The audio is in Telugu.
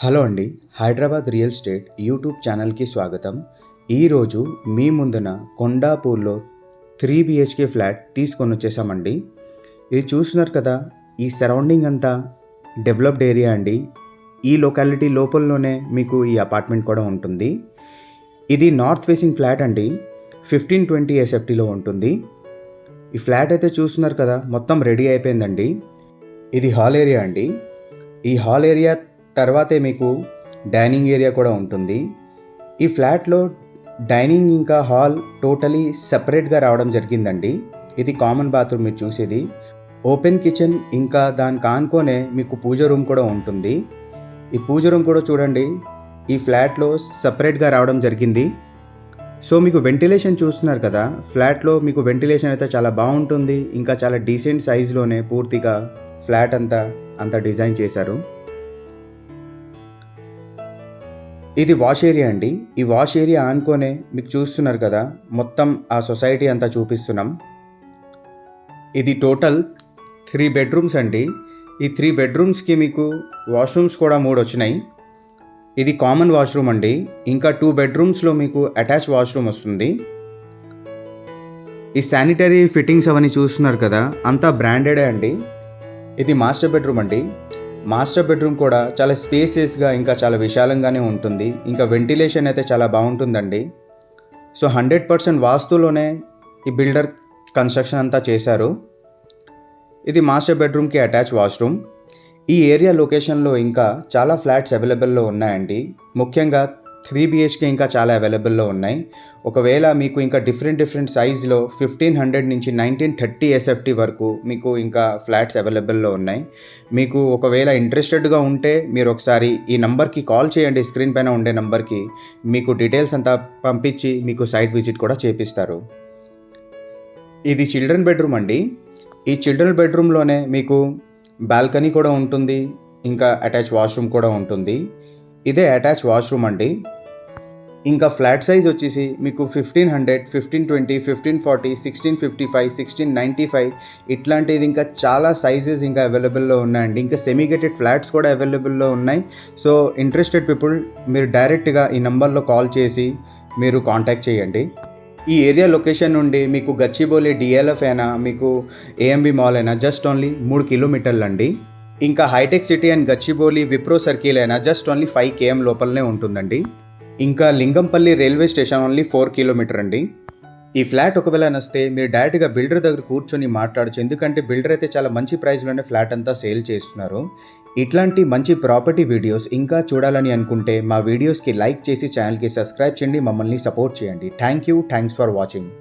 హలో అండి. హైదరాబాద్ రియల్ ఎస్టేట్ యూట్యూబ్ ఛానల్కి స్వాగతం. ఈరోజు మీ ముందున కొండాపూర్లో 3 BHK ఫ్లాట్ తీసుకొని వచ్చేసామండి. ఇది చూస్తున్నారు కదా, ఈ సరౌండింగ్ అంతా డెవలప్డ్ ఏరియా అండి. ఈ లొకాలిటీ లోపలలోనే మీకు ఈ అపార్ట్మెంట్ కూడా ఉంటుంది. ఇది నార్త్ ఫేసింగ్ ఫ్లాట్ అండి. 1520 SFTలో ఉంటుంది. ఈ ఫ్లాట్ అయితే చూస్తున్నారు కదా, మొత్తం రెడీ అయిపోయిందండి. ఇది హాల్ ఏరియా అండి. ఈ హాల్ ఏరియా తర్వాతే మీకు డైనింగ్ ఏరియా కూడా ఉంటుంది. ఈ ఫ్లాట్లో డైనింగ్ ఇంకా హాల్ టోటలీ సపరేట్గా రావడం జరిగిందండి. ఇది కామన్ బాత్రూమ్ మీరు చూసేది. ఓపెన్ కిచెన్ ఇంకా దానికి ఆనుకోనే మీకు పూజ రూమ్ కూడా ఉంటుంది. ఈ పూజ రూమ్ కూడా చూడండి, ఈ ఫ్లాట్లో సపరేట్గా రావడం జరిగింది. సో మీకు వెంటిలేషన్ చూస్తున్నారు కదా, ఫ్లాట్లో మీకు వెంటిలేషన్ అయితే చాలా బాగుంటుంది. ఇంకా చాలా డీసెంట్ సైజులోనే పూర్తిగా ఫ్లాట్ అంతా డిజైన్ చేశారు. ఇది వాష్ ఏరియా అండి. ఈ వాష్ ఏరియా ఆనుకోనే మీకు చూస్తున్నారు కదా, మొత్తం ఆ సొసైటీ అంతా చూపిస్తున్నాం. ఇది టోటల్ 3 బెడ్రూమ్స్ అండి. ఈ 3 బెడ్రూమ్స్కి మీకు వాష్రూమ్స్ కూడా 3 వచ్చినాయి. ఇది కామన్ వాష్రూమ్ అండి. ఇంకా 2 బెడ్రూమ్స్లో మీకు అటాచ్ వాష్రూమ్ వస్తుంది. ఈ శానిటరీ ఫిట్టింగ్స్ అవన్నీ చూస్తున్నారు కదా, అంతా బ్రాండెడే అండి. ఇది మాస్టర్ బెడ్రూమ్ అండి. మాస్టర్ బెడ్రూమ్ కూడా చాలా స్పేసియస్గా ఇంకా చాలా విశాలంగానే ఉంటుంది. ఇంకా వెంటిలేషన్ అయితే చాలా బాగుంటుందండి. సో 100% వాస్తులోనే ఈ బిల్డర్ కన్స్ట్రక్షన్ అంతా చేశారు. ఇది మాస్టర్ బెడ్రూమ్కి అటాచ్ వాష్రూమ్. ఈ ఏరియా లొకేషన్లో ఇంకా చాలా ఫ్లాట్స్ అవైలబుల్లో ఉన్నాయండి. ముఖ్యంగా 3 BHK ఇంకా చాలా అవైలబుల్లో ఉన్నాయి. ఒకవేళ మీకు ఇంకా డిఫరెంట్ సైజ్లో 1500 నుంచి 1930 SFT వరకు మీకు ఇంకా ఫ్లాట్స్ అవైలబుల్లో ఉన్నాయి. మీకు ఒకవేళ ఇంట్రెస్టెడ్గా ఉంటే మీరు ఒకసారి ఈ నంబర్కి కాల్ చేయండి. స్క్రీన్ పైన ఉండే నంబర్కి మీకు డీటెయిల్స్ అంతా పంపించి మీకు సైట్ విజిట్ కూడా చేపిస్తారు. ఇది చిల్డ్రన్ బెడ్రూమ్ అండి. ఈ చిల్డ్రన్ బెడ్రూమ్లోనే మీకు బాల్కనీ కూడా ఉంటుంది. ఇంకా అటాచ్ వాష్రూమ్ కూడా ఉంటుంది. ఇదే అటాచ్ వాష్రూమ్ అండి. ఇంకా ఫ్లాట్ సైజ్ వచ్చేసి మీకు 1500, 1520, 1540, 1655, 1695 ఇట్లాంటిది ఇంకా చాలా సైజెస్ ఇంకా అవైలబుల్లో ఉన్నాయండి. ఇంకా సెమీ గేటెడ్ ఫ్లాట్స్ కూడా అవైలబుల్లో ఉన్నాయి. సో ఇంట్రెస్టెడ్ పీపుల్ మీరు డైరెక్ట్గా ఈ నెంబర్లో కాల్ చేసి మీరు కాంటాక్ట్ చేయండి. ఈ ఏరియా లొకేషన్ నుండి మీకు గచ్చిబౌలి DLF అయినా మీకు AMB మాల్ అయినా జస్ట్ ఓన్లీ 3 కిలోమీటర్లు అండి. ఇంకా hi-tech city and Gachibowli Wipro circle అయినా జస్ట్ ఓన్లీ 5 km లోపలనే ఉంటుందండి. ఇంకా Lingampally railway station only 4 kilometer అండి. ఈ ఫ్లాట్ ఒకవేళ నస్తే మీరు డైరెక్ట్గా బిల్డర్ దగ్గర కూర్చొని మాట్లాడచ్చు. ఎందుకంటే బిల్డర్ అయితే చాలా మంచి ప్రైస్లోనే ఫ్లాట్ అంతా సేల్ చేస్తున్నారు. ఇట్లాంటి మంచి ప్రాపర్టీ వీడియోస్ ఇంకా చూడాలని అనుకుంటే మా వీడియోస్కి లైక్ చేసి ఛానల్కి సబ్స్క్రైబ్ చేయండి. మమ్మల్ని సపోర్ట్ చేయండి. Thanks for watching.